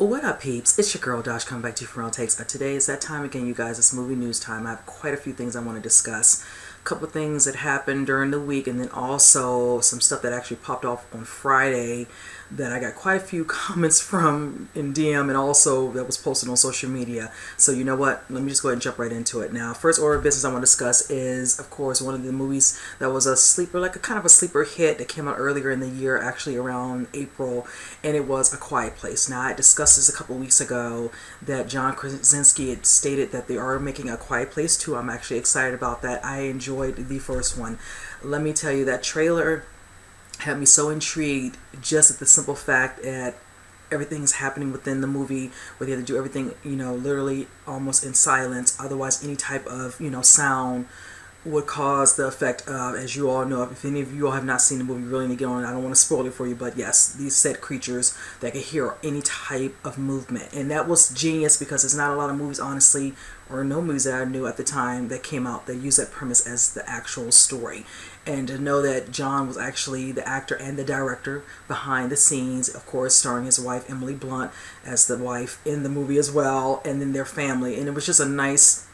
What up, peeps? It's your girl Dosh coming back to you for Real Takes. Today is that time again, you guys. It's movie news time. I have quite a few things I want to discuss. A couple of things that happened during the week, and then also some stuff that actually popped off on Friday that I got quite a few comments from in DM, and also that was posted on social media. So you know what? Let me just go ahead and jump right into it. Now, first order of business I want to discuss is, of course, one of the movies that was a sleeper, like a kind of a sleeper hit that came out earlier in the year, actually around April, and it was A Quiet Place. Now, I discussed this a couple weeks ago that John Krasinski had stated that they are making A Quiet Place 2. I'm actually excited about that. I enjoyed the first one. Let me tell you, that trailer had me so intrigued just at the simple fact that everything's happening within the movie where they have to do everything, literally almost in silence. Otherwise, any type of, sound would cause the effect of, as you all know, if any of you all have not seen the movie, you really need to get on it. I don't want to spoil it for you, but yes, these said creatures that can hear any type of movement. And that was genius because there's not a lot of movies, honestly, or no movies that I knew at the time that came out that used that premise as the actual story. And to know that John was actually the actor and the director behind the scenes, of course, starring his wife, Emily Blunt, as the wife in the movie as well, and then their family. And it was just a nice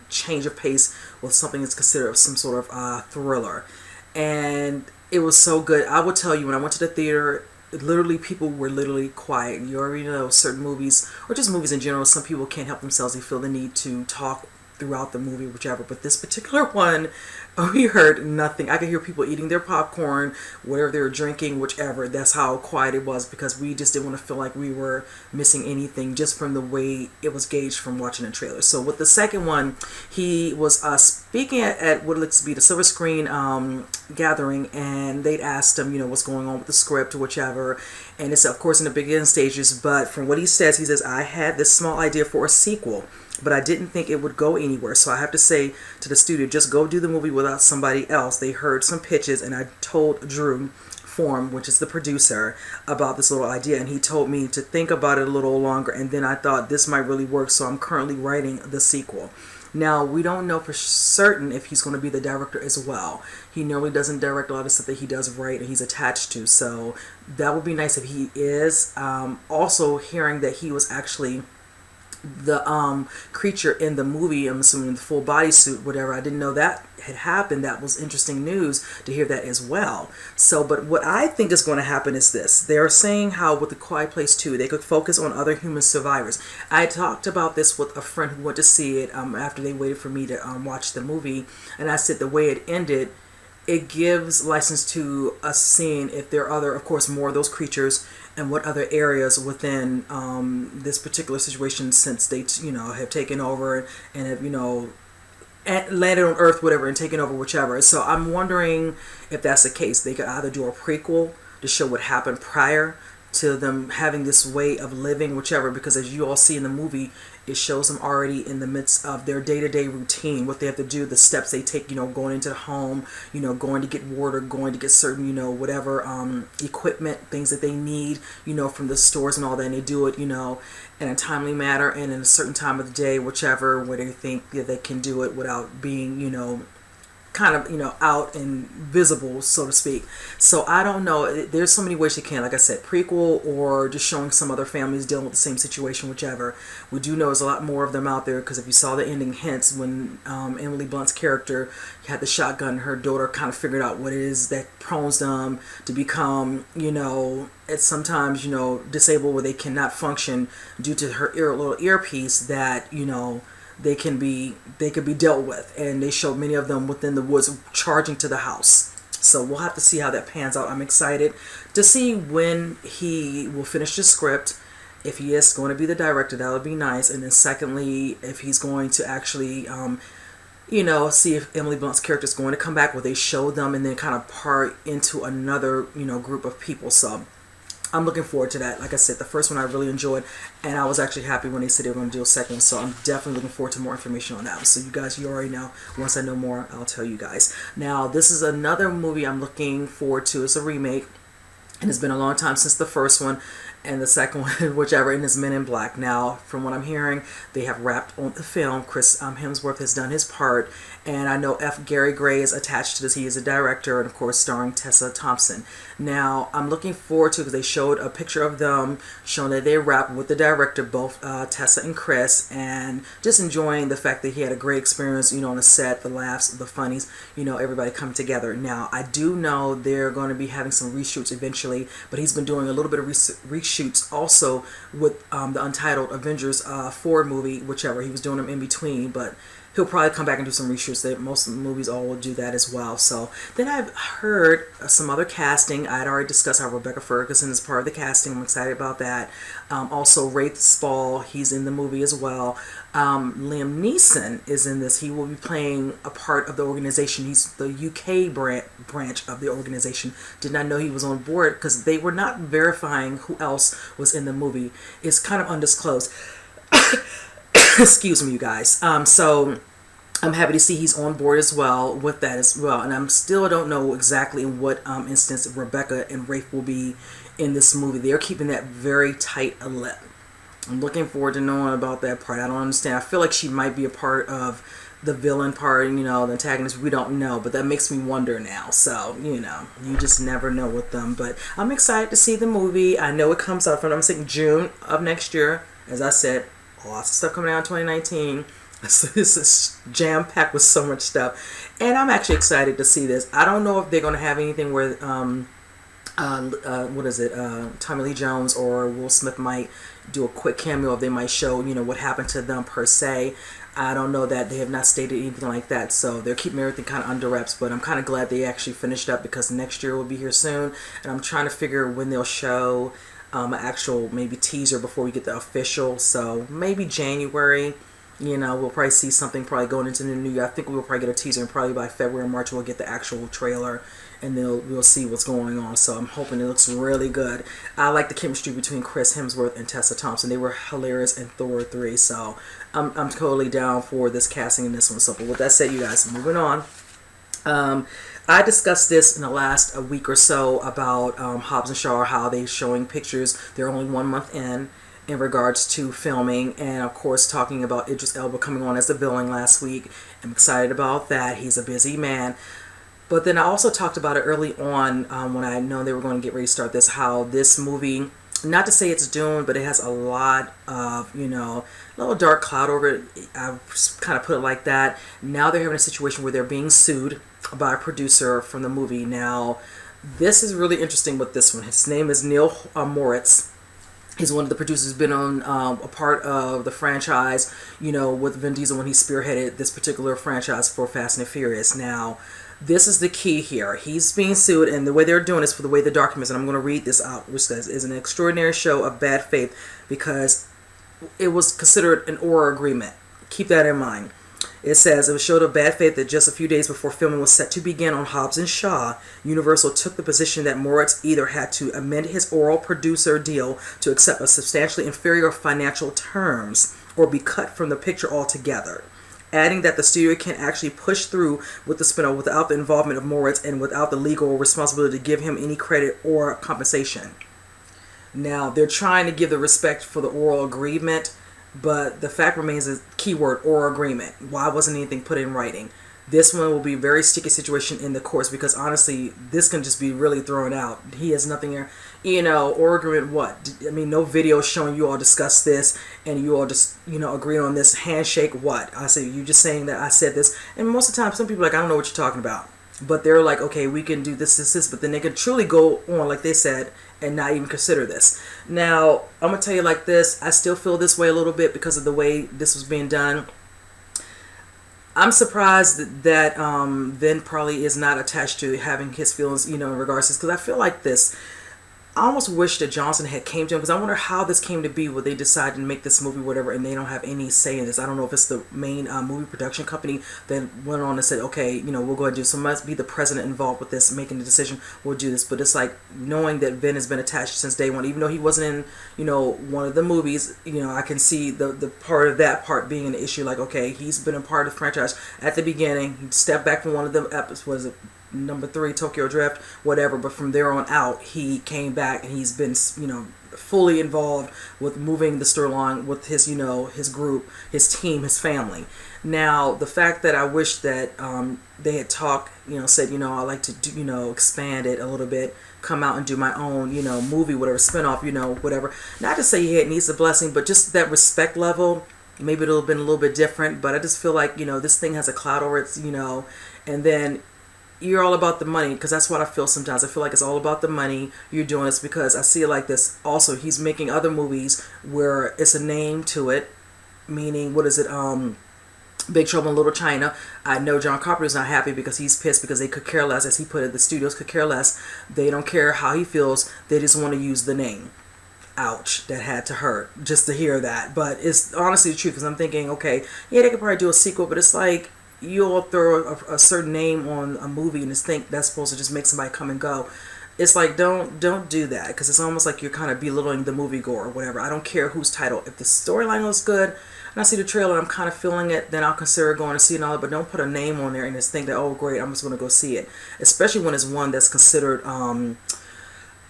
change of pace with something that's considered some sort of thriller. And it was so good. I will tell you, when I went to the theater, literally people were literally quiet. You already know certain movies, or just movies in general, some people can't help themselves. They feel the need to talk throughout the movie, whichever. But this particular one, we heard nothing. I could hear people eating their popcorn, whatever they were drinking, whichever. That's how quiet it was, because we just didn't want to feel like we were missing anything just from the way it was gauged from watching the trailer. So with the second one, he was speaking at what looks to be the Silver Screen gathering, and they'd asked him, what's going on with the script or whichever. And it's, of course, in the beginning stages, but from what he says, I had this small idea for a sequel, but I didn't think it would go anywhere. So I have to say to the studio, just go do the movie without somebody else. They heard some pitches, and I told Drew Form, which is the producer, about this little idea, and he told me to think about it a little longer, and then I thought this might really work, so I'm currently writing the sequel. Now, we don't know for certain if he's going to be the director as well. He normally doesn't direct a lot of stuff that he does write and he's attached to, so that would be nice if he is. Also, hearing that he was actually the creature in the movie, I'm assuming the full bodysuit, whatever. I didn't know that had happened. That was interesting news to hear that as well. So, but what I think is going to happen is this. They're saying how with The Quiet Place 2, they could focus on other human survivors. I talked about this with a friend who went to see it after they waited for me to watch the movie, and I said the way it ended, it gives license to us seeing if there are other, of course, more of those creatures, and what other areas within this particular situation, since they, have taken over and have, landed on Earth, whatever, and taken over whichever. So I'm wondering if that's the case. They could either do a prequel to show what happened prior to them having this way of living, whichever, because as you all see in the movie, it shows them already in the midst of their day-to-day routine, what they have to do, the steps they take, going into the home, going to get water, going to get certain, whatever equipment, things that they need, from the stores and all that, and they do it, in a timely manner and in a certain time of the day, whichever, where they think that they can do it without being, kind of, out and visible, so to speak. So I don't know. There's so many ways you can, like I said, prequel or just showing some other families dealing with the same situation, whichever. We do know there's a lot more of them out there, because if you saw the ending hints when Emily Blunt's character had the shotgun, her daughter kind of figured out what it is that prones them to become, it's sometimes, disabled, where they cannot function due to her little earpiece that, they could be dealt with, and they showed many of them within the woods charging to the house. So we'll have to see how that pans out. I'm excited to see when he will finish the script. If he is going to be the director, that would be nice. And then secondly, if he's going to actually see if Emily Blunt's character is going to come back, where they show them and then kind of part into another group of people. So I'm looking forward to that. Like I said, the first one I really enjoyed, and I was actually happy when they said they were going to do a second one. So I'm definitely looking forward to more information on that. So you guys, you already know. Once I know more, I'll tell you guys. Now, this is another movie I'm looking forward to. It's a remake, and it's been a long time since the first one. and the second one, whichever, is Men in Black. Now, from what I'm hearing, they have wrapped on the film. Chris Hemsworth has done his part, and I know F. Gary Gray is attached to this. He is a director, and of course, starring Tessa Thompson. Now, I'm looking forward to, because they showed a picture of them showing that they wrapped with the director, both Tessa and Chris, and just enjoying the fact that he had a great experience, on the set, the laughs, the funnies, everybody come together. Now, I do know they're going to be having some reshoots eventually, but he's been doing a little bit of reshoots also with the Untitled Avengers 4 movie, whichever. He was doing them in between, but he'll probably come back and do some reshoots. Most of the movies all will do that as well. So then I've heard some other casting. I had already discussed how Rebecca Ferguson is part of the casting. I'm excited about that. Also, Rafe Spall, he's in the movie as well. Liam Neeson is in this. He will be playing a part of the organization. He's the UK branch of the organization. Did not know he was on board because they were not verifying who else was in the movie. It's kind of undisclosed. Excuse me, you guys. So I'm happy to see he's on board as well with that as well. And I'm still don't know exactly in what instance Rebecca and Rafe will be in this movie. They're keeping that very tight-lipped. I'm looking forward to knowing about that part. I don't understand. I feel like she might be a part of the villain part, the antagonist. We don't know, but that makes me wonder now. So, you just never know with them. But I'm excited to see the movie. I know it comes out from, I'm saying, June of next year. As I said, lots of stuff coming out in 2019. This is jam-packed with so much stuff. And I'm actually excited to see this. I don't know if they're going to have anything where, Tommy Lee Jones or Will Smith might do a quick cameo. If they might show, what happened to them per se. I don't know that. They have not stated anything like that. So they're keeping everything kind of under wraps. But I'm kind of glad they actually finished up, because next year will be here soon. And I'm trying to figure when they'll show an actual maybe teaser before we get the official. So maybe January. We'll probably see something probably going into the new year. I think we'll probably get a teaser, and probably by February or March we'll get the actual trailer, and then we'll see what's going on. So I'm hoping it looks really good. I like the chemistry between Chris Hemsworth and Tessa Thompson. They were hilarious in Thor 3, so I'm totally down for this casting in this one. So, but with that said, you guys, moving on. I discussed this in the last week or so about Hobbs Shaw, how they're showing pictures. They're only 1 month in regards to filming, and of course talking about Idris Elba coming on as the villain last week. I'm excited about that. He's a busy man. But then I also talked about it early on when I know they were going to get ready to start this, how this movie, not to say it's doomed, but it has a lot of, little dark cloud over it. I kind of put it like that. Now they're having a situation where they're being sued by a producer from the movie. Now, this is really interesting with this one. His name is Neil Moritz. He's one of the producers, been on a part of the franchise, with Vin Diesel when he spearheaded this particular franchise for Fast and Furious. Now, this is the key here. He's being sued, and the way they're doing this, for the way the documents, and I'm going to read this out, which says, is an extraordinary show of bad faith, because it was considered an oral agreement. Keep that in mind. It says, it was showed of bad faith that just a few days before filming was set to begin on Hobbs and Shaw, Universal took the position that Moritz either had to amend his oral producer deal to accept a substantially inferior financial terms or be cut from the picture altogether, adding that the studio can actually push through with the spin-off without the involvement of Moritz and without the legal responsibility to give him any credit or compensation. Now, they're trying to give the respect for the oral agreement, but the fact remains a keyword, oral agreement. Why wasn't anything put in writing? This one will be a very sticky situation in the courts, because honestly, this can just be really thrown out. He has nothing here. Oral agreement, what? I mean, no video showing you all discuss this and you all just, agree on this. Handshake, what? I say, you just saying that I said this. And most of the time, some people are like, I don't know what you're talking about. But they're like, okay, we can do this, but then they can truly go on, like they said, and not even consider this. Now, I'm going to tell you like this. I still feel this way a little bit because of the way this was being done. I'm surprised that Vin probably is not attached to having his feelings, in regards to this, because I feel like this. I almost wish that Johnson had came to him, because I wonder how this came to be where they decided to make this movie, whatever, and they don't have any say in this. I don't know if it's the main movie production company that went on and said, okay, we'll go ahead and do this. So it must be the president involved with this, making the decision, we'll do this. But it's like knowing that Vin has been attached since day one, even though he wasn't in, one of the movies, I can see the part of that part being an issue. Like, okay, he's been a part of the franchise at the beginning. He stepped back from one of the episodes, number 3, Tokyo Drift, whatever. But from there on out, he came back and he's been, fully involved with moving the storyline with his, his group, his team, his family. Now, the fact that I wish that they had talked, said, I'd like to do, expand it a little bit, come out and do my own, movie, whatever, spinoff, whatever. Not to say he needs a blessing, but just that respect level. Maybe it'll have been a little bit different, but I just feel like, this thing has a cloud over it, and then you're all about the money, because that's what I feel sometimes. I feel like it's all about the money. You're doing this because I see it like this. Also, he's making other movies where it's a name to it, meaning, what is it, Big Trouble in Little China. I know John Carpenter's not happy because he's pissed because they could care less, as he put it, the studios could care less. They don't care how he feels. They just want to use the name. Ouch, that had to hurt just to hear that. But it's honestly the truth, because I'm thinking, okay, yeah, they could probably do a sequel, but it's like, you'll throw a certain name on a movie and just think that's supposed to just make somebody come and go. It's like, don't do that, because it's almost like you're kind of belittling the moviegoer or whatever. I don't care whose title. If the storyline looks good and I see the trailer and I'm kind of feeling it, then I'll consider going to see it and all that. But don't put a name on there and just think that, oh great, I'm just going to go see it. Especially when it's one that's considered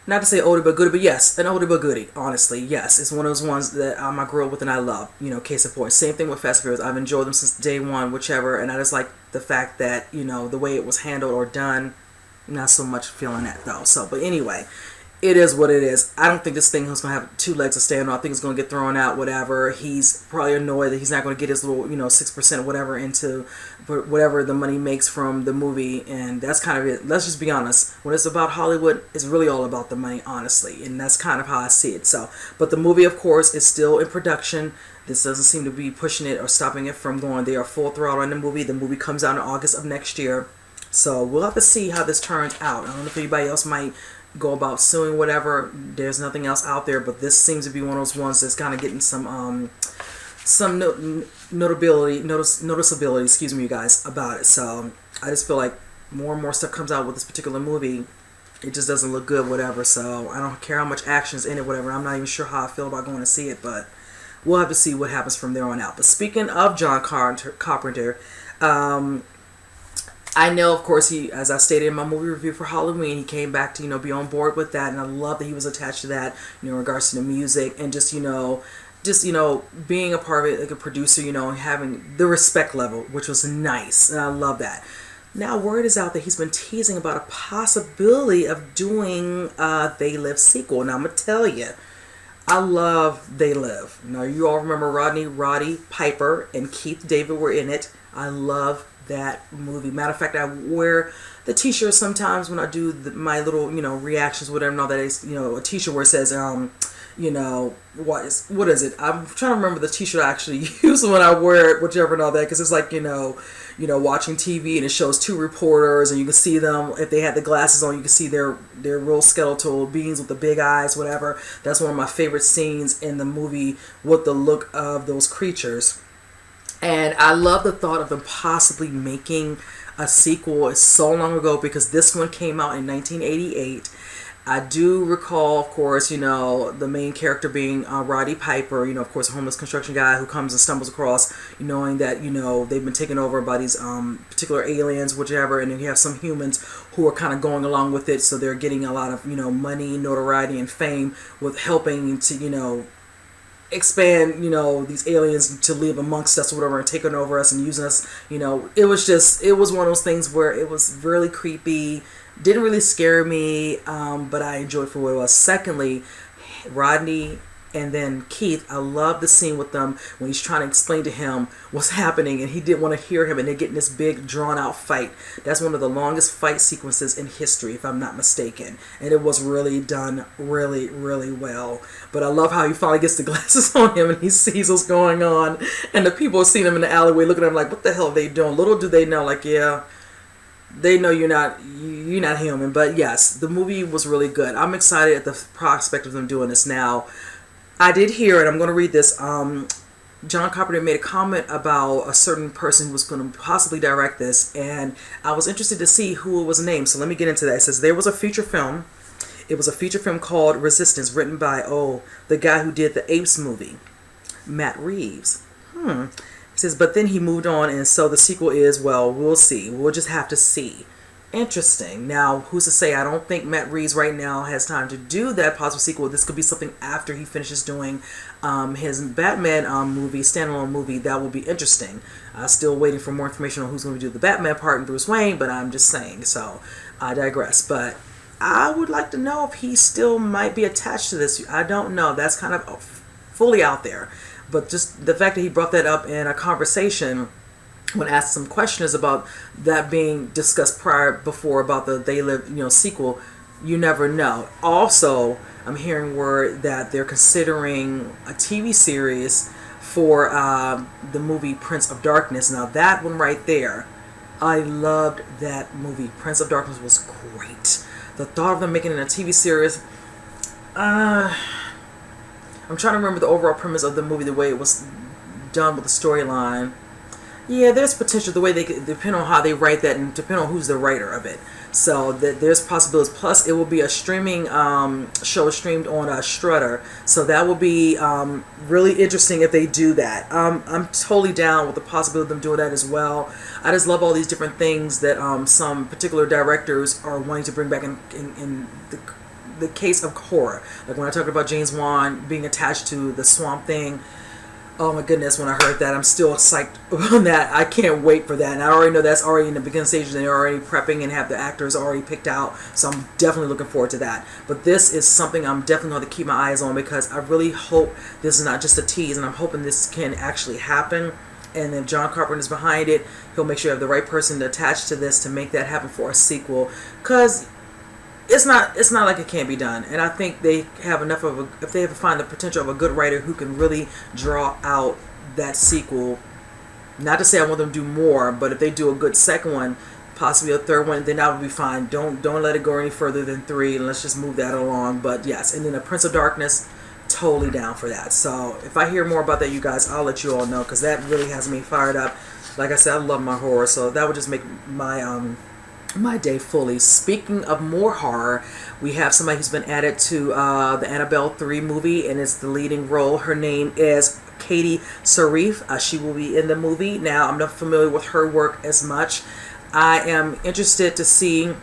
not to say oldie but goodie, but yes, an oldie but goodie. Honestly, yes, it's one of those ones that I grew up with and I love. Case in point. Same thing with Fast and Furious. I've enjoyed them since day one, whichever, and I just like the fact that the way it was handled or done. Not so much feeling that though. So, but anyway, it is what it is. I don't think this thing is going to have 2 legs to stand on. I think it's going to get thrown out, whatever. He's probably annoyed that he's not going to get his little, 6% whatever into whatever the money makes from the movie. And that's kind of it. Let's just be honest. When it's about Hollywood, it's really all about the money, honestly. And that's kind of how I see it. So, but the movie, of course, is still in production. This doesn't seem to be pushing it or stopping it from going. They are full throttle on the movie. The movie comes out in August of next year. So we'll have to see how this turns out. I don't know if anybody else might go about suing, whatever. There's nothing else out there, but this seems to be one of those ones that's kind of getting some noticeability, excuse me, you guys, about it. So I just feel like more and more stuff comes out with this particular movie. It just doesn't look good, whatever. So I don't care how much action's in it, whatever. I'm not even sure how I feel about going to see it, but we'll have to see what happens from there on out. But speaking of John Carpenter, I know, of course, he, as I stated in my movie review for Halloween, he came back to, be on board with that, and I love that he was attached to that, in regards to the music, and just being a part of it, like a producer, having the respect level, which was nice, and I love that. Now, word is out that he's been teasing about a possibility of doing a They Live sequel. Now, I'm going to tell you, I love They Live. Now, you all remember Roddy Piper and Keith David were in it. I love that movie. Matter of fact, I wear the t-shirt sometimes when I do my little, reactions, whatever, and all that is, a t-shirt where it says, what is it? I'm trying to remember the t-shirt I actually use when I wear it, whichever and all that, because it's like, watching TV and it shows 2 reporters and you can see them, if they had the glasses on, you can see their real skeletal beings with the big eyes, whatever. That's one of my favorite scenes in the movie with the look of those creatures. And I love the thought of them possibly making a sequel. It's so long ago because this one came out in 1988. I do recall, of course, the main character being Roddy Piper, of course, a homeless construction guy who comes and stumbles across, knowing that, they've been taken over by these particular aliens, whichever, and then you have some humans who are kind of going along with it, so they're getting a lot of, money, notoriety, and fame with helping to, expand, these aliens to live amongst us or whatever and taking over us and using us, it was one of those things where it was really creepy, didn't really scare me, but I enjoyed for what it was. Secondly, Rodney and then Keith, I love the scene with them when he's trying to explain to him what's happening and he didn't want to hear him and they're getting this big drawn out fight. That's one of the longest fight sequences in history, if I'm not mistaken. And it was really done really, really well. But I love how he finally gets the glasses on him and he sees what's going on. And the people seeing him in the alleyway looking at him like, what the hell are they doing? Little do they know, like, yeah, they know you're not human. But yes, the movie was really good. I'm excited at the prospect of them doing this now. I did hear, and I'm going to read this, John Carpenter made a comment about a certain person who was going to possibly direct this, and I was interested to see who it was named, so let me get into that. It says there was a feature film. It was a feature film called Resistance, written by, the guy who did the Apes movie, Matt Reeves. It says, but then he moved on, and so the sequel is, well, we'll see. We'll just have to see. Interesting. Now, who's to say? I don't think Matt Reeves right now has time to do that possible sequel. This could be something after he finishes doing his Batman movie, standalone movie. That will be interesting. Still waiting for more information on who's going to do the Batman part and Bruce Wayne, but I'm just saying. So, I digress. But I would like to know if he still might be attached to this. I don't know. That's kind of fully out there. But just the fact that he brought that up in a conversation when asked some questions about that being discussed before about the They Live, sequel, you never know. Also, I'm hearing word that they're considering a TV series for the movie Prince of Darkness. Now that one right there, I loved that movie. Prince of Darkness was great. The thought of them making it a TV series, I'm trying to remember the overall premise of the movie, the way it was done with the storyline. Yeah, there's potential the way they could, depend on how they write that and depend on who's the writer of it. So there's possibilities. Plus, it will be a streaming show streamed on Strutter. So that will be really interesting if they do that. I'm totally down with the possibility of them doing that as well. I just love all these different things that some particular directors are wanting to bring back in the case of horror. Like when I talked about James Wan being attached to the Swamp Thing. Oh my goodness, when I heard that, I'm still psyched on that. I can't wait for that. And I already know that's already in the beginning stages and they're already prepping and have the actors already picked out. So I'm definitely looking forward to that. But this is something I'm definitely going to keep my eyes on because I really hope this is not just a tease, and I'm hoping this can actually happen. And if John Carpenter is behind it, he'll make sure you have the right person attached to this to make that happen for a sequel. Because it's not like it can't be done, and I think they have enough of if they ever find the potential of a good writer who can really draw out that sequel. Not to say I want them to do more, but if they do a good second one, possibly a third one, then that would be fine. Don't let it go any further than 3, and let's just move that along. But yes, and then a Prince of Darkness, totally down for that. So if I hear more about that, you guys, I'll let you all know because that really has me fired up. Like I said, I love my horror, so that would just make my day fully. Speaking of more horror, we have somebody who's been added to the Annabelle 3 movie, and it's the leading role. Her name is Katie Sarif. She will be in the movie. Now, I'm not familiar with her work as much. I am interested to see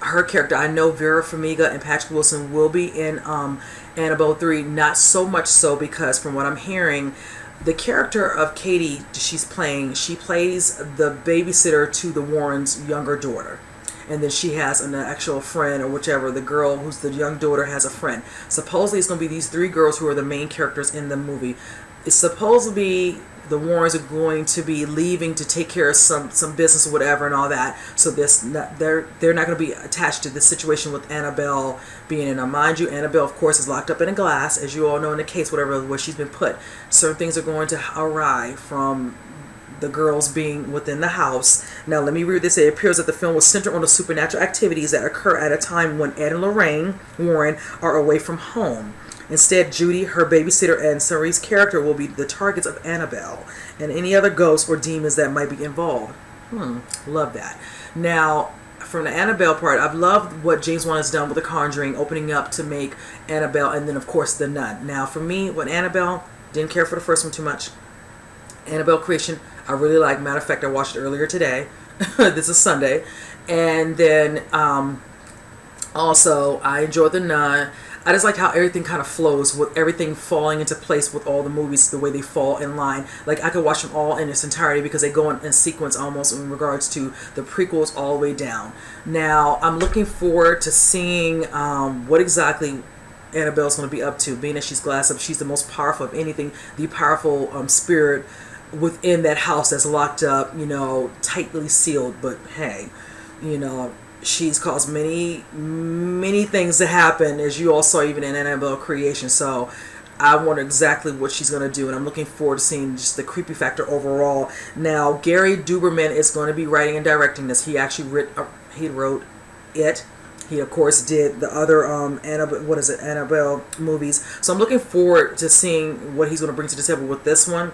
her character. I know Vera Farmiga and Patrick Wilson will be in Annabelle 3. Not so much so because from what I'm hearing, the character of Katie she plays the babysitter to the Warrens' younger daughter. And then she has an actual friend or whichever, the girl who's the young daughter has a friend. Supposedly it's going to be these 3 girls who are the main characters in the movie. It's supposed to be the Warrens are going to be leaving to take care of some business or whatever and all that. So they're not going to be attached to the situation with Annabelle being in. Now, mind you, Annabelle, of course, is locked up in a glass, as you all know in the case, where she's been put. Certain things are going to awry from the girls being within the house. Now, let me read this. It appears that the film was centered on the supernatural activities that occur at a time when Ed and Lorraine Warren are away from home. Instead, Judy, her babysitter, and Sarif's character will be the targets of Annabelle and any other ghosts or demons that might be involved. Love that. Now, from the Annabelle part, I've loved what James Wan has done with The Conjuring, opening up to make Annabelle, and then, of course, The Nun. Now, for me, with Annabelle, didn't care for the first one too much. Annabelle Creation, I really like. Matter of fact, I watched it earlier today. This is Sunday. And then, also, I enjoyed The Nun. I just like how everything kind of flows with everything falling into place with all the movies, the way they fall in line. Like I could watch them all in its entirety because they go in sequence almost in regards to the prequels all the way down. Now, I'm looking forward to seeing what exactly Annabelle's going to be up to, being that she's glassed up. She's the most powerful of anything, the powerful spirit within that house that's locked up, tightly sealed. But hey, she's caused many things to happen, as you all saw even in Annabelle Creation. So I wonder exactly what she's going to do, and I'm looking forward to seeing just the creepy factor overall. Now, Gary Duberman is going to be writing and directing this. He actually wrote it. He, of course, did the other Annabelle movies. So I'm looking forward to seeing what he's going to bring to the table with this one.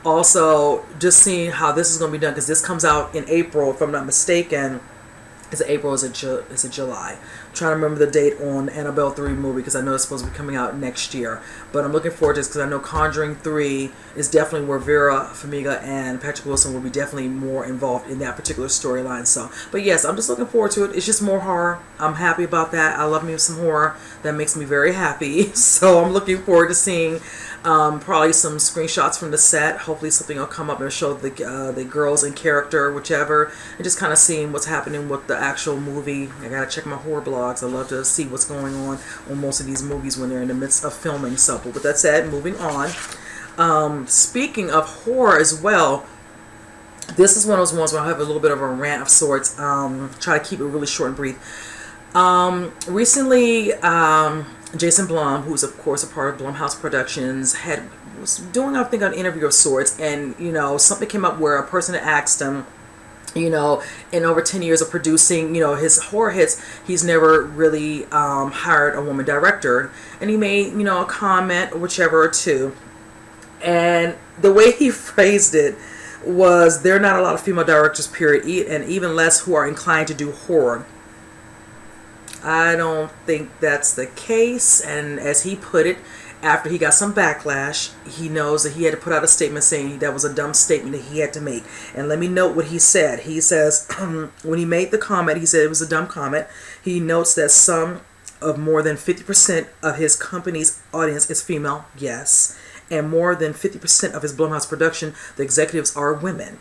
Also, just seeing how this is going to be done, because this comes out in April, if I'm not mistaken. Is it April? Is it July? I'm trying to remember the date on Annabelle 3 movie because I know it's supposed to be coming out next year. But I'm looking forward to this because I know Conjuring 3 is definitely where Vera Farmiga and Patrick Wilson will be definitely more involved in that particular storyline. So, but yes, I'm just looking forward to it. It's just more horror. I'm happy about that. I love me some horror. That makes me very happy. So I'm looking forward to seeing probably some screenshots from the set. Hopefully something will come up and show the girls in character, whichever, and just kind of seeing what's happening with the actual movie. I gotta check my horror blogs. I love to see what's going on most of these movies when they're in the midst of filming. So, but with that said, moving on. Speaking of horror as well, this is one of those ones where I have a little bit of a rant of sorts. Try to keep it really short and brief. Recently, Jason Blum, who's of course a part of Blumhouse Productions, was doing, I think, an interview of sorts, and something came up where a person had asked him, in over 10 years of producing, his horror hits, he's never really hired a woman director, and he made, a comment, whichever or two, and the way he phrased it was, there are not a lot of female directors, period, and even less who are inclined to do horror. I don't think that's the case, and as he put it, after he got some backlash, he knows that he had to put out a statement saying that was a dumb statement that he had to make. And let me note what he said. He says, when he made the comment, he said it was a dumb comment. He notes that some of more than 50% of his company's audience is female, yes, and more than 50% of his Blumhouse production, the executives are women.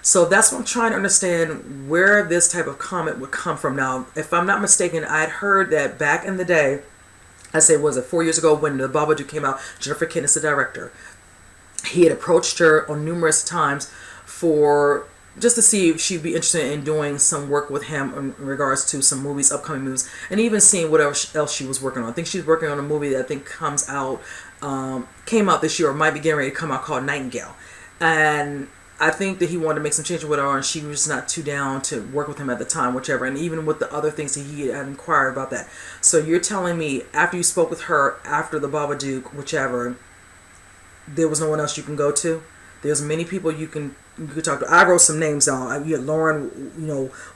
So that's what I'm trying to understand, where this type of comment would come from. Now, if I'm not mistaken, I'd heard that back in the day, I say, was it 4 years ago when the Babadook came out, Jennifer Kent, the director, he had approached her on numerous times for just to see if she'd be interested in doing some work with him in regards to some movies, upcoming movies, and even seeing whatever else she was working on. I think she's working on a movie that I think came out this year, or might be getting ready to come out, called Nightingale. And I think that he wanted to make some changes with her, and she was not too down to work with him at the time, whichever. And even with the other things that he had inquired about that. So you're telling me, after you spoke with her, after the Babadook, whichever, there was no one else you can go to? There's many people you could talk to. I wrote some names down. You had Lauren,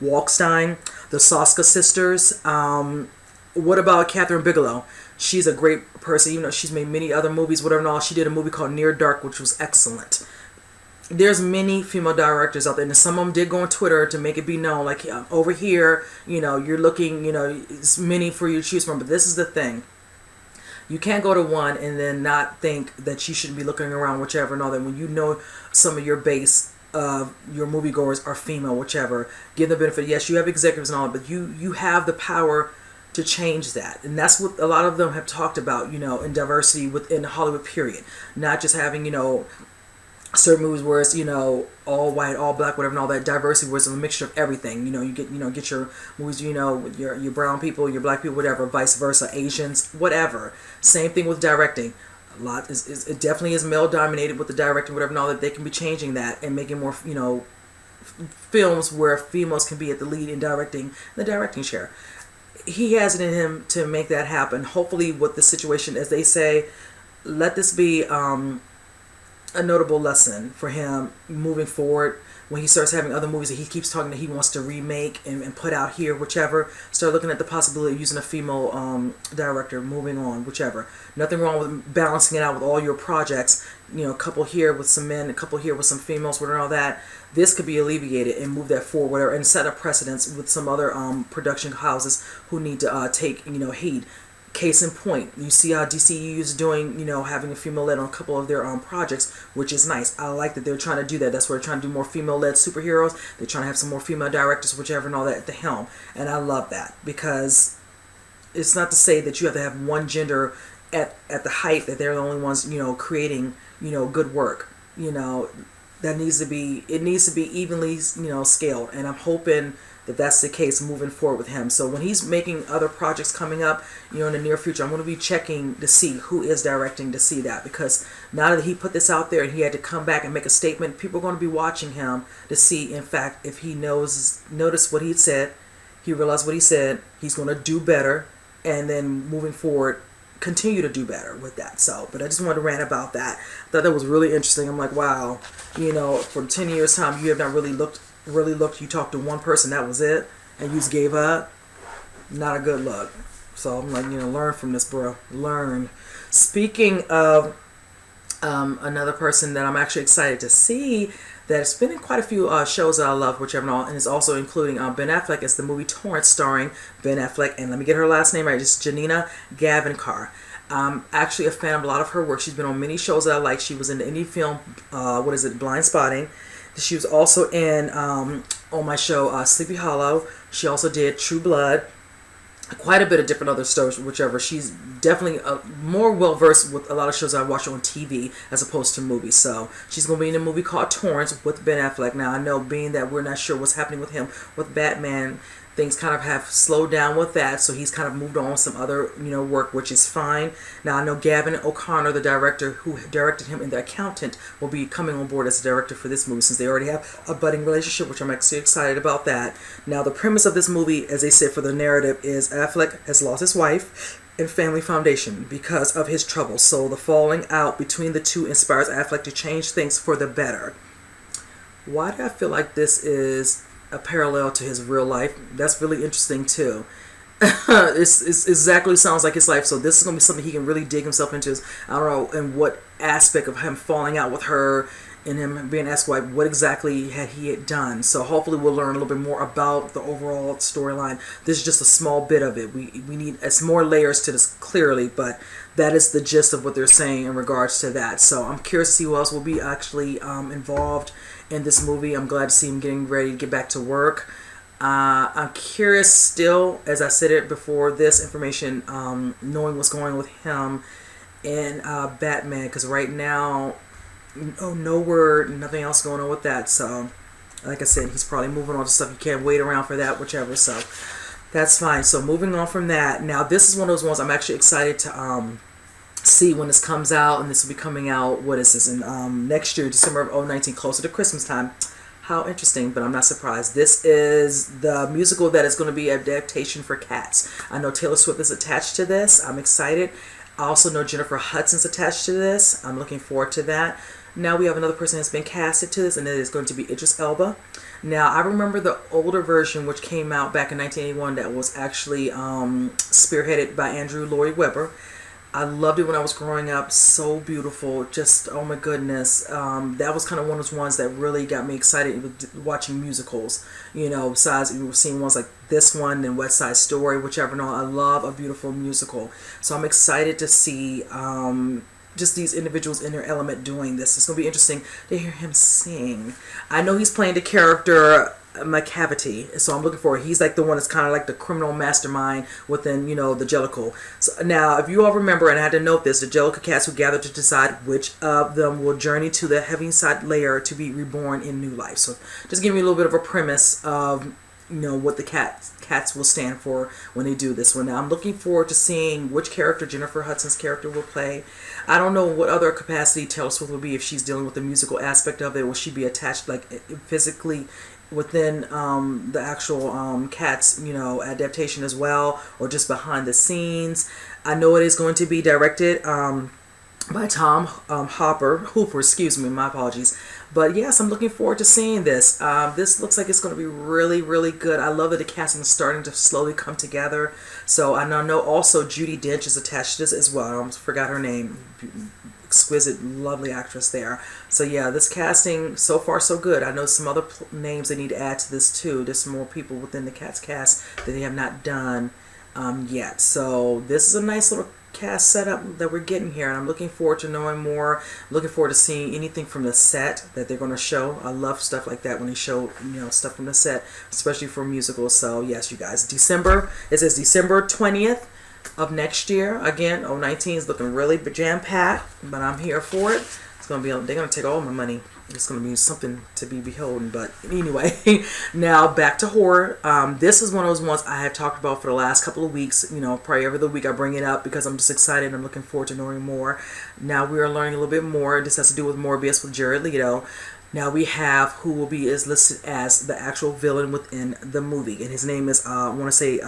Walkstein, the Soska sisters. What about Catherine Bigelow? She's a great person, even though she's made many other movies, whatever and all. She did a movie called Near Dark, which was excellent. There's many female directors out there, and some of them did go on Twitter to make it be known, like, over here, you're looking, it's many for you to choose from. But this is the thing. You can't go to one and then not think that you shouldn't be looking around, whichever and all that. When some of your base of your moviegoers are female, whichever, give the benefit. Yes, you have executives and all, but you have the power to change that. And that's what a lot of them have talked about, in diversity within Hollywood, period. Not just having, certain movies where it's all white, all black, whatever, and all that. Diversity where it's a mixture of everything. You get your movies, with your brown people, your black people, whatever, vice versa, Asians, whatever. Same thing with directing. A lot it definitely is male dominated with the directing, whatever, and all that. They can be changing that and making more films where females can be at the lead in directing, the directing chair. He has it in him to make that happen. Hopefully, with the situation, as they say, let this be a notable lesson for him moving forward. When he starts having other movies that he keeps talking that he wants to remake and put out here, whichever, start looking at the possibility of using a female director, moving on, whichever. Nothing wrong with balancing it out with all your projects. A couple here with some men, a couple here with some females, whatever, and all that. This could be alleviated and move that forward, whatever, and set a precedence with some other production houses who need to take heed. Case in point, you see how DCU is doing, having a female led on a couple of their projects, which is nice. I like that they're trying to do that. That's where they're trying to do more female led superheroes. They're trying to have some more female directors, whichever, and all that at the helm. And I love that, because it's not to say that you have to have one gender at the height that they're the only ones, creating, good work. That needs to be evenly, scaled. And I'm hoping that that's the case moving forward with him. So when he's making other projects coming up, in the near future, I'm going to be checking to see who is directing, to see that, because now that he put this out there and he had to come back and make a statement, people are going to be watching him to see, in fact, if he noticed what he said, he realized what he said, he's going to do better, and then moving forward, continue to do better with that. So, but I just wanted to rant about that. I thought that was really interesting. I'm like, wow, for 10 years time, you have not really looked, you talked to one person, that was it. and you just gave up, not a good look. So I'm like, learn from this, bro. Learn. Speaking of another person that I'm actually excited to see that's been in quite a few shows that I love, whichever and is also including Ben Affleck, is the movie Torrance starring Ben Affleck, and let me get her last name right, just Janina Gavankar. I'm actually a fan of a lot of her work. She's been on many shows that I like. She was in the indie film, Blind Spotting. She was also in, on my show, Sleepy Hollow. She also did True Blood. Quite a bit of different other shows, whichever. She's definitely more well-versed with a lot of shows I watch on TV as opposed to movies. So she's going to be in a movie called Torrance with Ben Affleck. Now, I know being that we're not sure what's happening with him with Batman, things kind of have slowed down with that, so he's kind of moved on with some other, work, which is fine. Now, I know Gavin O'Connor, the director who directed him in The Accountant, will be coming on board as the director for this movie, since they already have a budding relationship, which I'm actually excited about that. Now, the premise of this movie, as they said for the narrative, is Affleck has lost his wife and family foundation because of his troubles. So the falling out between the two inspires Affleck to change things for the better. Why do I feel like this is a parallel to his real life? That's really interesting too. It's exactly sounds like his life. So this is going to be something he can really dig himself into. I don't know in what aspect of him falling out with her and him being asked what exactly had he done. So hopefully we'll learn a little bit more about the overall storyline. This is just a small bit of it. We need some more layers to this clearly, but that is the gist of what they're saying in regards to that. So I'm curious to see who else will be actually involved in this movie. I'm glad to see him getting ready to get back to work. I'm curious still, as I said it before, this information, knowing what's going on with him and Batman, because right now, no word, nothing else going on with that. So, like I said, he's probably moving on to stuff. You can't wait around for that, whichever. So, that's fine. So, moving on from that. Now, this is one of those ones I'm actually excited to see when this comes out, and this will be coming out, what is this, in next year, December of 2019, closer to Christmas time. How interesting, but I'm not surprised. This is the musical that is going to be an adaptation for Cats. I know Taylor Swift is attached to this. I'm excited. I also know Jennifer Hudson's attached to this. I'm looking forward to that. Now we have another person that's been casted to this, and it is going to be Idris Elba. Now, I remember the older version, which came out back in 1981, that was actually spearheaded by Andrew Lloyd Webber. I loved it when I was growing up. So beautiful. Just, oh my goodness. That was kind of one of those ones that really got me excited with watching musicals. Besides seeing ones like this one and West Side Story, whichever. No, I love a beautiful musical. So I'm excited to see just these individuals in their element doing this. It's going to be interesting to hear him sing. I know he's playing the character McCavity, so I'm looking for it. He's like the one that's kind of like the criminal mastermind within, the Jellicle. So now, if you all remember, and I had to note this, the Jellicle cats who gather to decide which of them will journey to the Heaviside layer to be reborn in new life. So just give me a little bit of a premise of what the cats will stand for when they do this one. Now I'm looking forward to seeing which character Jennifer Hudson's character will play. I don't know what other capacity Taylor Swift will be if she's dealing with the musical aspect of it. Will she be attached like physically within the actual Cats adaptation as well, or just behind the scenes? I know it is going to be directed by Tom Hooper, excuse me, my apologies. But yes, I'm looking forward to seeing this. This looks like it's going to be really, really good. I love that the casting is starting to slowly come together. So I know also Judi Dench is attached to this as well. I almost forgot her name. Exquisite, lovely actress there. So yeah, this casting, so far so good. I know some other names they need to add to this too. There's some more people within the Cats cast that they have not done yet. So this is a nice little cast setup that we're getting here, and I'm looking forward to knowing more. Looking forward to seeing anything from the set that they're going to show. I love stuff like that when they show stuff from the set, especially for musicals. So yes, you guys, it says December 20th of next year. Again, 2019 is looking really jam-packed, but I'm here for it. It's gonna be, they're gonna take all my money. It's gonna be something to be beholden. But anyway, now back to horror. This is one of those ones I have talked about for the last couple of weeks. Probably every other week I bring it up because I'm just excited. I'm looking forward to knowing more. Now we are learning a little bit more. This has to do with Morbius with Jared Leto. Now we have who is listed as the actual villain within the movie, and his name is I want to say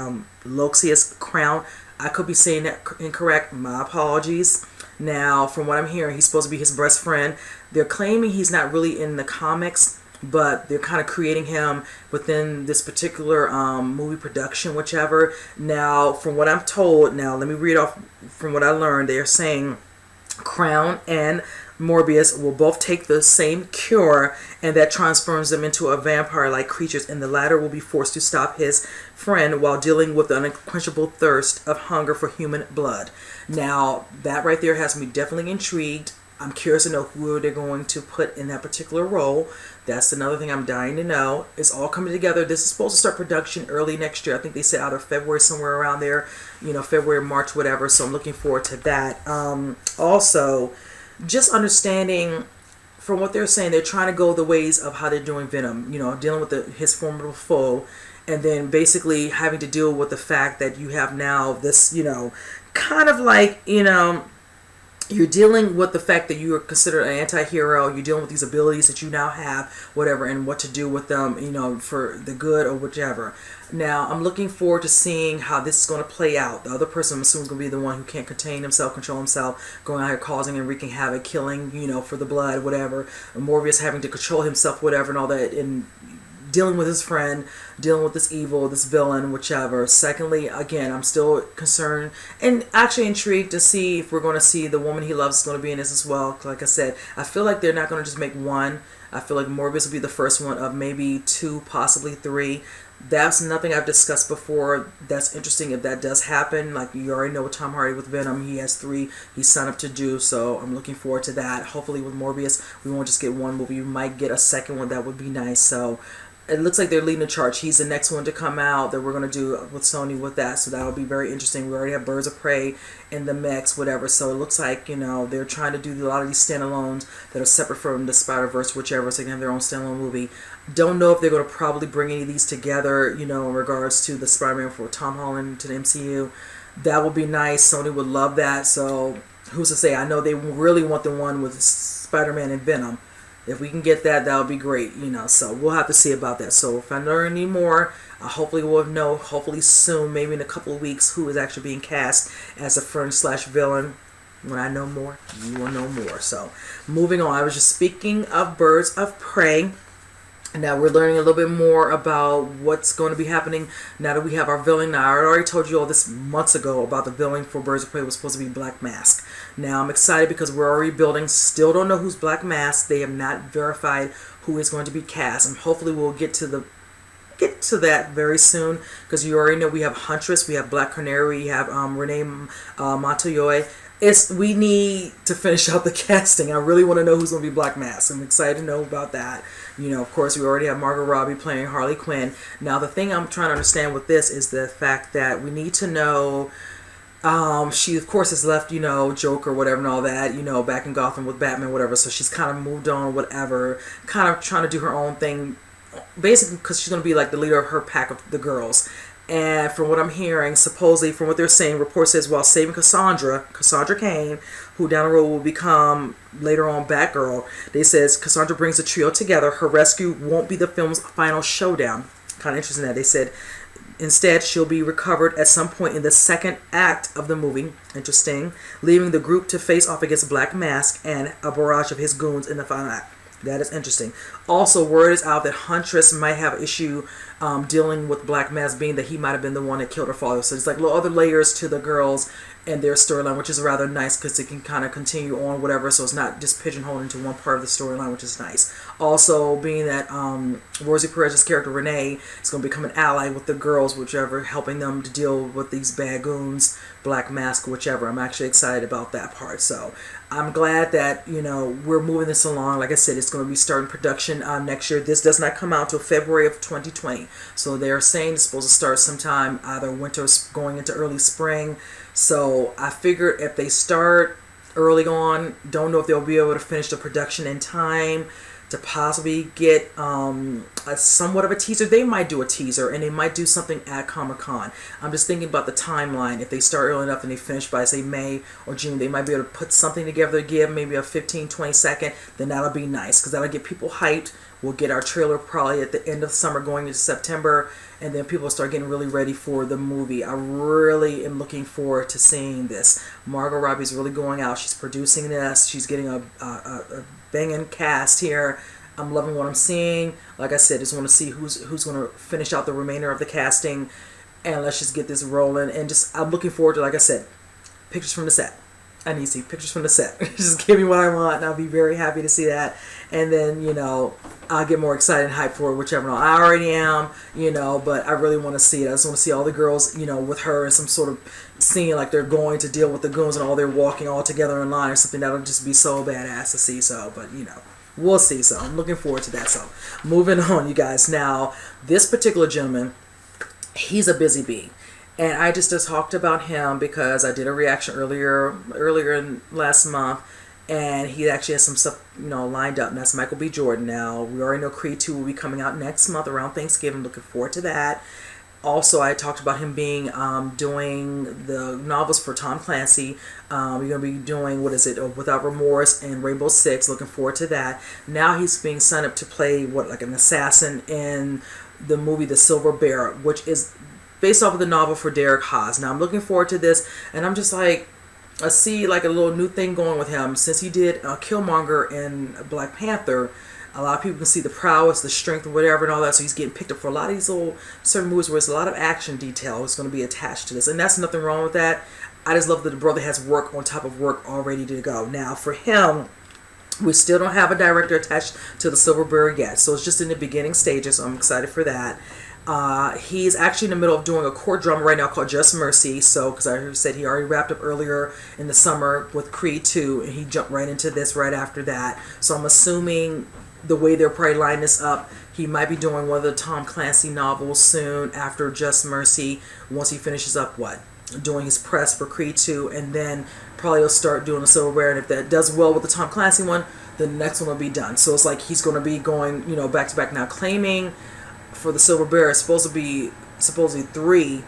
Loxias Crown. I could be saying that incorrect. My apologies. Now, from what I'm hearing, he's supposed to be his best friend. They're claiming he's not really in the comics, but they're kind of creating him within this particular movie production, whichever. Now, from what I'm told, now let me read off from what I learned. They are saying Crown and Morbius will both take the same cure, and that transforms them into a vampire-like creatures, and the latter will be forced to stop his friend while dealing with the unquenchable thirst of hunger for human blood. Now, that right there has me definitely intrigued. I'm curious to know who they're going to put in that particular role. That's another thing I'm dying to know. It's all coming together. This is supposed to start production early next year. I think they said either February, somewhere around there, February, March, whatever. So I'm looking forward to that. Also, just understanding from what they're saying, they're trying to go the ways of how they're doing Venom, dealing with his formidable foe, and then basically having to deal with the fact that you have now this, kind of like, you're dealing with the fact that you are considered an anti-hero. You're dealing with these abilities that you now have, whatever, and what to do with them, for the good or whichever. Now, I'm looking forward to seeing how this is going to play out. The other person, I'm assuming, is going to be the one who can't contain himself, control himself, going out here causing and wreaking havoc, killing, for the blood, whatever. And Morbius having to control himself, whatever, and all that, and dealing with his friend, dealing with this evil, this villain, whichever. Secondly, again, I'm still concerned and actually intrigued to see if we're going to see the woman he loves is going to be in this as well. Like I said, I feel like they're not going to just make one. I feel like Morbius will be the first one of maybe 2, possibly 3. That's nothing I've discussed before. That's interesting if that does happen. Like, you already know with Tom Hardy with Venom, he has 3 he's signed up to do, so I'm looking forward to that. Hopefully with Morbius, we won't just get one movie. We might get a second one. That would be nice. So it looks like they're leading the charge. He's the next one to come out that we're going to do with Sony with that. So that'll be very interesting. We already have Birds of Prey in the mix, whatever. So it looks like, they're trying to do a lot of these standalones that are separate from the Spider-Verse, whichever. So they can have their own standalone movie. Don't know if they're going to probably bring any of these together, in regards to the Spider-Man for Tom Holland to the MCU. That would be nice. Sony would love that. So who's to say? I know they really want the one with Spider-Man and Venom. If we can get that, that would be great, so we'll have to see about that. So if I learn any more, hopefully we'll know, hopefully soon, maybe in a couple of weeks, who is actually being cast as a friend/villain. When I know more, you will know more. So moving on, I was just speaking of Birds of Prey. Now we're learning a little bit more about what's going to be happening now that we have our villain. Now, I already told you all this months ago about the villain for Birds of Prey was supposed to be Black Mask. Now I'm excited because we're already building. Still don't know who's Black Mask. They have not verified who is going to be cast, and hopefully we'll get to that very soon, because you already know we have Huntress, we have Black Canary, we have Renee Montoya. We need to finish out the casting. I really want to know who's going to be Black Mask. I'm excited to know about that. Of course, we already have Margot Robbie playing Harley Quinn. Now, the thing I'm trying to understand with this is the fact that we need to know. She, of course, has left, Joker, whatever, and all that, back in Gotham with Batman, whatever. So she's kind of moved on, whatever, kind of trying to do her own thing, basically because she's going to be like the leader of her pack of the girls. And from what I'm hearing, supposedly, from what they're saying, report says while saving Cassandra Cain, who down the road will become later on Batgirl, they says Cassandra brings the trio together. Her rescue won't be the film's final showdown. Kind of interesting that they said. Instead, she'll be recovered at some point in the second act of the movie. Interesting. Leaving the group to face off against Black Mask and a barrage of his goons in the final act. That is interesting. Also, word is out that Huntress might have issue dealing with Black Mask, being that he might have been the one that killed her father. So there's like little other layers to the girls and their storyline, which is rather nice because it can kind of continue on whatever. So it's not just pigeonholed into one part of the storyline, which is nice. Also, being that Rosie Perez's character Renee is going to become an ally with the girls, whichever, helping them to deal with these bad goons, Black Mask, whichever. I'm actually excited about that part. So I'm glad that, we're moving this along. Like I said, it's going to be starting production next year. This does not come out until February of 2020. So they're saying it's supposed to start sometime either winter going into early spring. So I figured if they start early on, don't know if they'll be able to finish the production in time to possibly get somewhat of a teaser. They might do a teaser, and they might do something at Comic-Con. I'm just thinking about the timeline. If they start early enough and they finish by, say, May or June, they might be able to put something together to give maybe a 15, 20 second. Then that'll be nice, because that'll get people hyped. We'll get our trailer probably at the end of summer going into September, and then people start getting really ready for the movie. I really am looking forward to seeing this. Margot Robbie's really going out. She's producing this. She's getting a banging cast here. I'm loving what I'm seeing. Like I said, just want to see who's going to finish out the remainder of the casting, and let's just get this rolling. And just I'm looking forward to, like I said, pictures from the set. I need to see pictures from the set. Just give me what I want, and I'll be very happy to see that. And then, I'll get more excited and hyped for whichever one. I already am, but I really want to see it. I just want to see all the girls, with her in some sort of scene like they're going to deal with the goons and all they're walking all together in line or something. That'll just be so badass to see. So, but, we'll see. So I'm looking forward to that. So moving on, you guys. Now, this particular gentleman, he's a busy bee. And I just talked about him because I did a reaction earlier in last month, and he actually has some stuff lined up. And that's Michael B. Jordan. Now we already know Creed 2 will be coming out next month around Thanksgiving. Looking forward to that. Also, I talked about him being doing the novels for Tom Clancy. We're gonna be doing Without Remorse and Rainbow Six. Looking forward to that. Now he's being signed up to play an assassin in the movie The Silver Bear, which is based off of the novel for Derek Haas. Now I'm looking forward to this, and I'm just like, I see like a little new thing going with him since he did Killmonger in Black Panther. A lot of people can see the prowess, the strength, or whatever, and all that. So he's getting picked up for a lot of these little certain movies where there's a lot of action detail is going to be attached to this, and that's nothing wrong with that. I just love that the brother has work on top of work all ready to go. Now for him, we still don't have a director attached to The Silver Bear yet, so it's just in the beginning stages. So I'm excited for that. He's actually in the middle of doing a court drama right now called Just Mercy. So, because I said he already wrapped up earlier in the summer with Creed 2, and he jumped right into this right after that. So I'm assuming the way they're probably lining this up, he might be doing one of the Tom Clancy novels soon after Just Mercy, once he finishes up doing his press for Creed 2, and then probably he'll start doing the Silver Bear. And if that does well with the Tom Clancy one, the next one will be done. So it's like he's going to be going, back to back now, claiming for the Silver Bear it's supposed to be supposedly 3,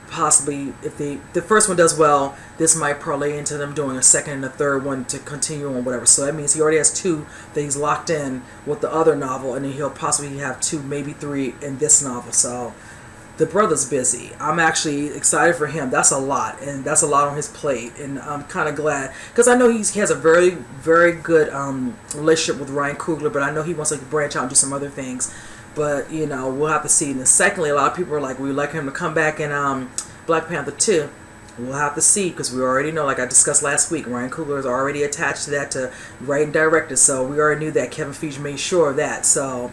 possibly. If the first one does well, this might parlay into them doing a second and a third one to continue on whatever. So that means he already has 2 things locked in with the other novel, and then he'll possibly have 2, maybe 3 in this novel. So the brother's busy. I'm actually excited for him. That's a lot, and that's a lot on his plate, and I'm kind of glad because I know he has a very, very good relationship with Ryan Coogler, but I know he wants to branch out and do some other things. But, we'll have to see. And then secondly, a lot of people are like, we'd like him to come back in Black Panther 2. We'll have to see, because we already know, like I discussed last week, Ryan Coogler is already attached to that to write and direct it. So we already knew that. Kevin Feige made sure of that. So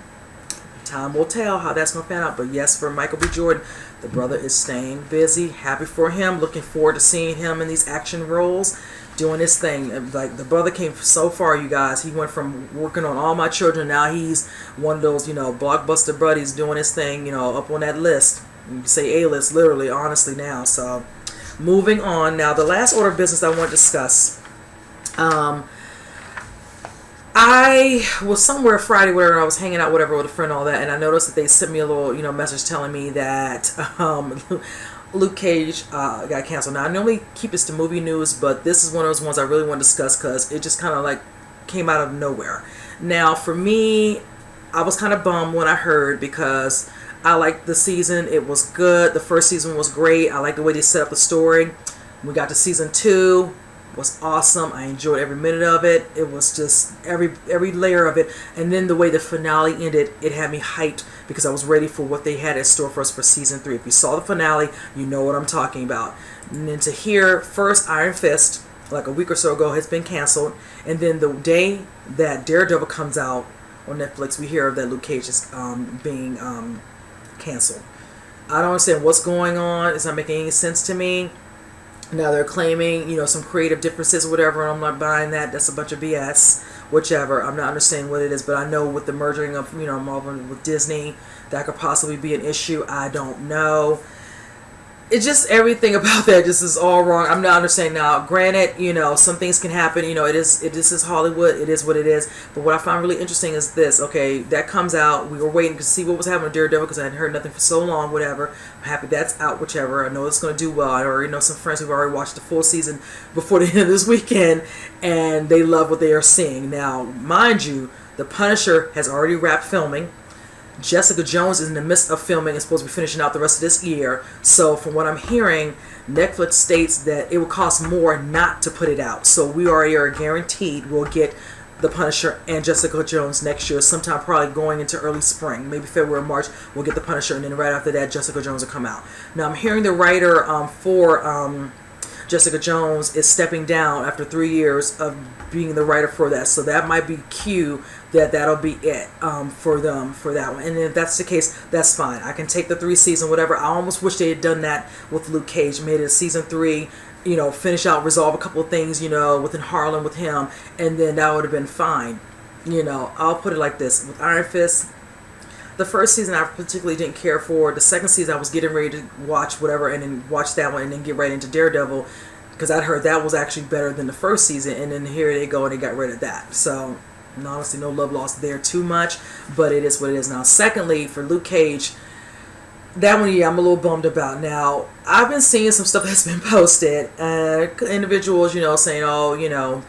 time will tell how that's going to pan out. But yes, for Michael B. Jordan, the brother is staying busy. Happy for him. Looking forward to seeing him in these action roles, doing his thing. Like, the brother came so far, you guys. He went from working on All My Children, now he's one of those, blockbuster buddies doing his thing, up on that list. You can say A-list, literally, honestly, now. So, moving on. Now, the last order of business I want to discuss. I was somewhere Friday, whatever, I was hanging out, whatever, with a friend, all that, and I noticed that they sent me a little, message telling me that Luke Cage got canceled. Now, I normally keep this to movie news, but this is one of those ones I really want to discuss because it just kind of like came out of nowhere. Now, for me, I was kind of bummed when I heard, because I liked the season. It was good. The first season was great. I liked the way they set up the story. We got to season 2. Was awesome. I enjoyed every minute of it. It was just every layer of it. And then the way the finale ended, it had me hyped because I was ready for what they had in store for us for season 3. If you saw the finale, you know what I'm talking about. And then to hear first Iron Fist, like a week or so ago, has been canceled. And then the day that Daredevil comes out on Netflix, we hear that Luke Cage is being canceled. I don't understand what's going on. It's not making any sense to me. Now they're claiming, some creative differences or whatever, and I'm not buying that. That's a bunch of BS. Whichever. I'm not understanding what it is, but I know with the merging of, Marvel with Disney, that could possibly be an issue. I don't know. It's just everything about that just is all wrong. I'm not understanding now. Granted, some things can happen. It is Hollywood. It is what it is. But what I find really interesting is this. Okay, that comes out. We were waiting to see what was happening with Daredevil because I hadn't heard nothing for so long. Whatever. I'm happy that's out. Whichever. I know it's going to do well. I already know some friends who've already watched the full season before the end of this weekend, and they love what they are seeing. Now, mind you, The Punisher has already wrapped filming. Jessica Jones is in the midst of filming and supposed to be finishing out the rest of this year. So from what I'm hearing, Netflix states that it will cost more not to put it out. So we already are guaranteed we'll get The Punisher and Jessica Jones next year, sometime probably going into early spring, maybe February, March, we'll get The Punisher, and then right after that, Jessica Jones will come out. Now, I'm hearing the writer for Jessica Jones is stepping down after 3 years of being the writer for that, so that might be cue that'll be it for them for that one. And if that's the case, that's fine. I can take the 3 season, whatever. I almost wish they had done that with Luke Cage, made it a season 3. Finish out, resolve a couple of things, within Harlem with him, and then that would have been fine. I'll put it like this. With Iron Fist, the first season I particularly didn't care for. The second season I was getting ready to watch whatever, and then watch that one, and then get right into Daredevil, because I'd heard that was actually better than the first season, and then here they go, and they got rid of that. So, honestly, no love lost there too much, but it is what it is. Now, secondly, for Luke Cage, that one, I'm a little bummed about. Now, I've been seeing some stuff that's been posted. Individuals, saying, oh,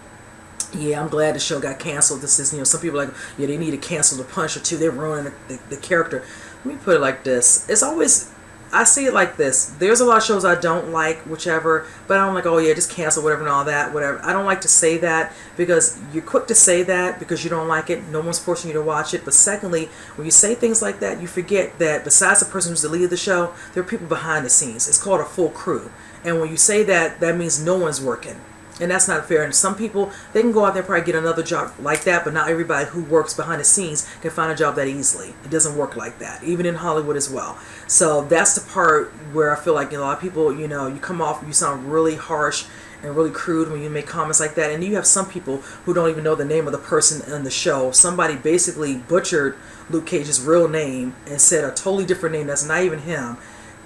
yeah, I'm glad the show got canceled. This is, some people are like, yeah, they need to cancel the Punisher too. They're ruining the character. Let me put it like this. It's always, I see it like this. There's a lot of shows I don't like, whichever, but I don't like, oh yeah, just cancel whatever and all that, whatever. I don't like to say that, because you're quick to say that because you don't like it. No one's forcing you to watch it. But secondly, when you say things like that, you forget that besides the person who's the lead of the show, there are people behind the scenes. It's called a full crew. And when you say that, that means no one's working. And that's not fair. And some people, they can go out there and probably get another job like that, but not everybody who works behind the scenes can find a job that easily. It doesn't work like that, even in Hollywood as well. So that's the part where I feel like a lot of people, you come off, you sound really harsh and really crude when you make comments like that. And you have some people who don't even know the name of the person in the show. Somebody basically butchered Luke Cage's real name and said a totally different name that's not even him.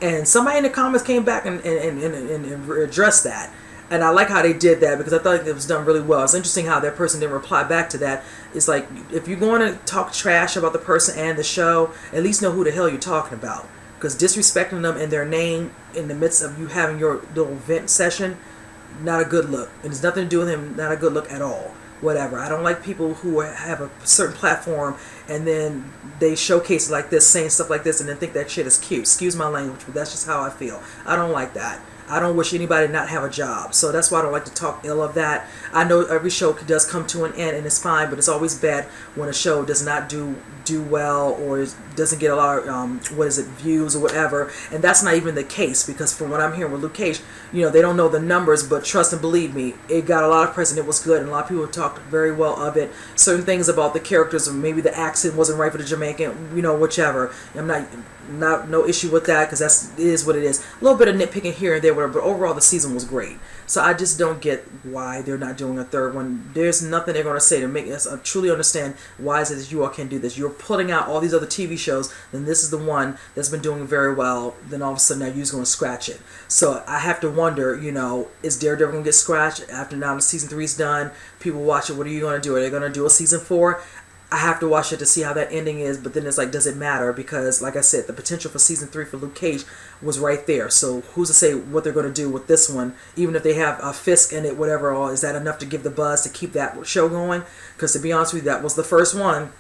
And somebody in the comments came back and addressed that. And I like how they did that, because I thought it was done really well. It's interesting how that person didn't reply back to that. It's like, if you're going to talk trash about the person and the show, at least know who the hell you're talking about. Because disrespecting them and their name in the midst of you having your little vent session, not a good look. And it's nothing to do with him, not a good look at all. Whatever. I don't like people who have a certain platform and then they showcase it like this, saying stuff like this, and then think that shit is cute. Excuse my language, but that's just how I feel. I don't like that. I don't wish anybody to not have a job. So that's why I don't like to talk ill of that. I know every show does come to an end, and it's fine, but it's always bad when a show does not do well, or doesn't get a lot of, views or whatever. And that's not even the case, because from what I'm hearing with Luke Cage, they don't know the numbers, but trust and believe me, it got a lot of press and it was good, and a lot of people talked very well of it. Certain things about the characters, or maybe the accent wasn't right for the Jamaican, whichever. I'm not no issue with that, because it is what it is. A little bit of nitpicking here and there, whatever, but overall the season was great. So I just don't get why they're not doing a third one. There's nothing they're going to say to make us truly understand why is it that you all can do this. You're putting out all these other TV shows, then this is the one that's been doing very well, then all of a sudden now you're just going to scratch it. So I have to wonder, is Daredevil going to get scratched after now the season 3 is done? People watch it, what are you going to do? Are they going to do a season 4? I have to watch it to see how that ending is, but then it's like, does it matter? Because, like I said, the potential for season 3 for Luke Cage was right there. So who's to say what they're going to do with this one? Even if they have a Fisk in it, whatever, is that enough to give the buzz to keep that show going? Because to be honest with you, that was the first one.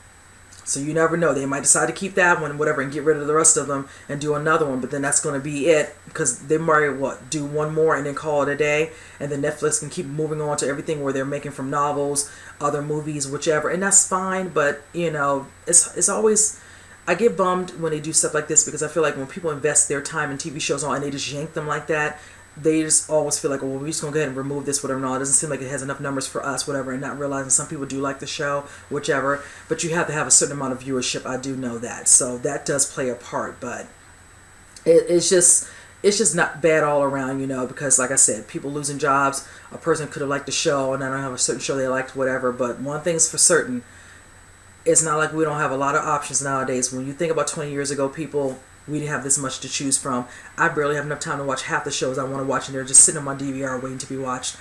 So you never know. They might decide to keep that one, whatever, and get rid of the rest of them and do another one. But then that's going to be it, because they might, do one more and then call it a day. And then Netflix can keep moving on to everything where they're making from novels, other movies, whichever. And that's fine, but, it's always... I get bummed when they do stuff like this, because I feel like when people invest their time in TV shows on and they just yank them like that, they just always feel like, well, we're just going to go ahead and remove this, whatever. No, it doesn't seem like it has enough numbers for us, whatever, and not realizing some people do like the show, whichever. But you have to have a certain amount of viewership. I do know that. So that does play a part. But it's just not bad all around, because, like I said, people losing jobs. A person could have liked the show, and I don't have a certain show they liked, whatever. But one thing's for certain, it's not like we don't have a lot of options nowadays. When you think about 20 years ago, we didn't have this much to choose from. I barely have enough time to watch half the shows I want to watch, and they're just sitting on my DVR waiting to be watched.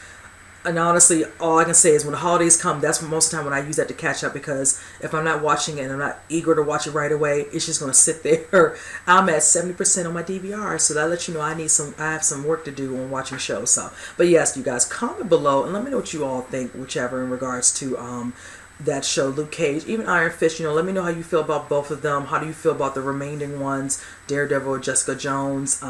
And honestly, all I can say is when the holidays come, that's most of the time when I use that to catch up, because if I'm not watching it and I'm not eager to watch it right away, it's just going to sit there. I'm at 70% on my DVR, so that lets you know I have some work to do on watching shows. So, but yes, you guys, comment below and let me know what you all think, whichever, in regards to that show, Luke Cage, even Iron Fist. Let me know how you feel about both of them. How do you feel about the remaining ones, Daredevil or Jessica Jones?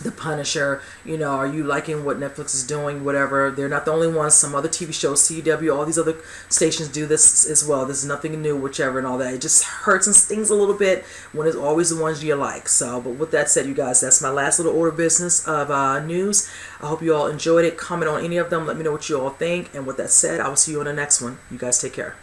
The Punisher, you know, are you liking what Netflix is doing, whatever. They're not the only ones. Some other TV shows, CW, all these other stations do this as well. This is nothing new, whichever, and all that. It just hurts and stings a little bit when it's always the ones you like. So, but with that said, you guys, that's my last little order of business of news. I hope you all enjoyed it. Comment on any of them. Let me know what you all think. And with that said, I will see you on the next one. You guys take care.